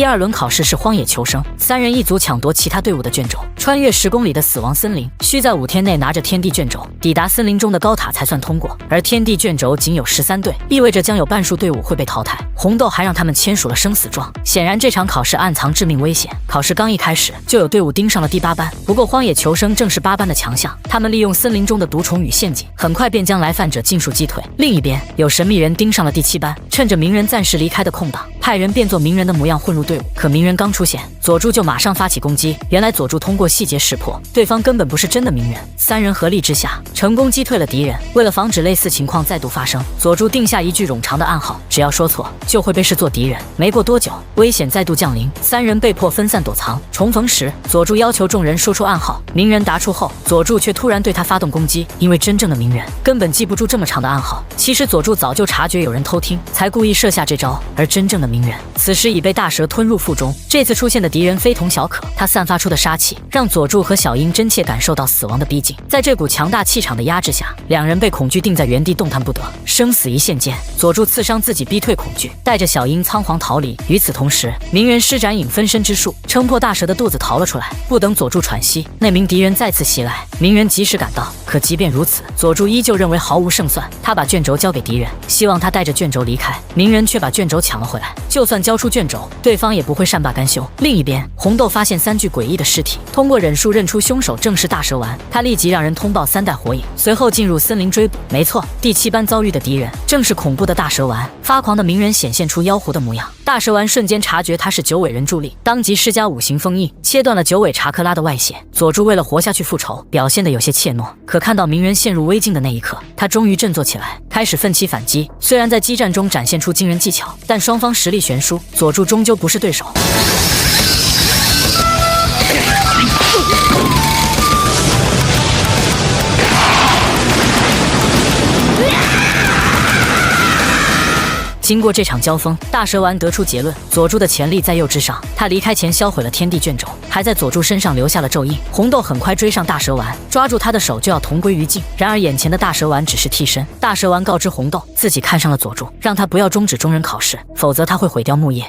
第2轮考试是荒野求生，3人一组抢夺其他队伍的卷轴，穿越10公里的死亡森林，需在5天内拿着天地卷轴抵达森林中的高塔才算通过。而天地卷轴仅有13队，意味着将有半数队伍会被淘汰。红豆还让他们签署了生死状，显然这场考试暗藏致命危险。考试刚一开始，就有队伍盯上了第8班。不过荒野求生正是8班的强项，他们利用森林中的毒虫与陷阱，很快便将来犯者尽数击退。另一边，有神秘人盯上了第7班，趁着鸣人暂时离开的空档，派人变作鸣人的模样混入队伍。可鸣人刚出现，佐助就马上发起攻击。原来佐助通过细节识破，对方根本不是真的鸣人。3人合力之下，成功击退了敌人。为了防止类似情况再度发生，佐助定下一句冗长的暗号，只要说错，就会被视作敌人。没过多久，危险再度降临，3人被迫分散躲藏。重逢时，佐助要求众人说出暗号。鸣人答出后，佐助却突然对他发动攻击，因为真正的鸣人根本记不住这么长的暗号。其实佐助早就察觉有人偷听，才故意设下这招。而真正的鸣人此时已被大蛇吞入腹中。这次出现的敌人非同小可，他散发出的杀气让佐助和小樱真切感受到死亡的逼近。在这股强大气场的压制下，两人被恐惧定在原地动弹不得。生死一线间，佐助刺伤自己逼退恐惧，带着小樱仓皇逃离。与此同时，鸣人施展影分身之术，撑破大蛇的肚子逃了出来。不等佐助喘息，那名敌人再次袭来，鸣人及时赶到。可即便如此，佐助依旧认为毫无胜算。他把卷轴交给敌人，希望他带着卷轴离开。鸣人却把卷轴抢了回来，就算交出卷轴，对方也不会善罢甘休。另一边，红豆发现3具诡异的尸体，通过忍术认出凶手正是大蛇丸。他立即让人通报3代火影，随后进入森林追捕。没错，第7班遭遇的敌人正是恐怖的大蛇丸。发狂的鸣人显现出妖狐的模样，大蛇丸瞬间察觉他是九尾人助力，当即施加5行封印，切断了九尾查克拉的外泄。佐助为了活下去复仇，表现得有些怯懦。可看到鸣人陷入危境的那一刻，他终于振作起来，开始奋起反击。虽然在激战中展现出惊人技巧，但双方实力悬殊，佐助终究不是对手。经过这场交锋，大蛇丸得出结论，佐助的潜力在右之上。他离开前销毁了天地卷轴，还在佐助身上留下了咒印。红豆很快追上大蛇丸，抓住他的手就要同归于尽。然而眼前的大蛇丸只是替身。大蛇丸告知红豆，自己看上了佐助，让他不要终止中忍考试，否则他会毁掉木叶。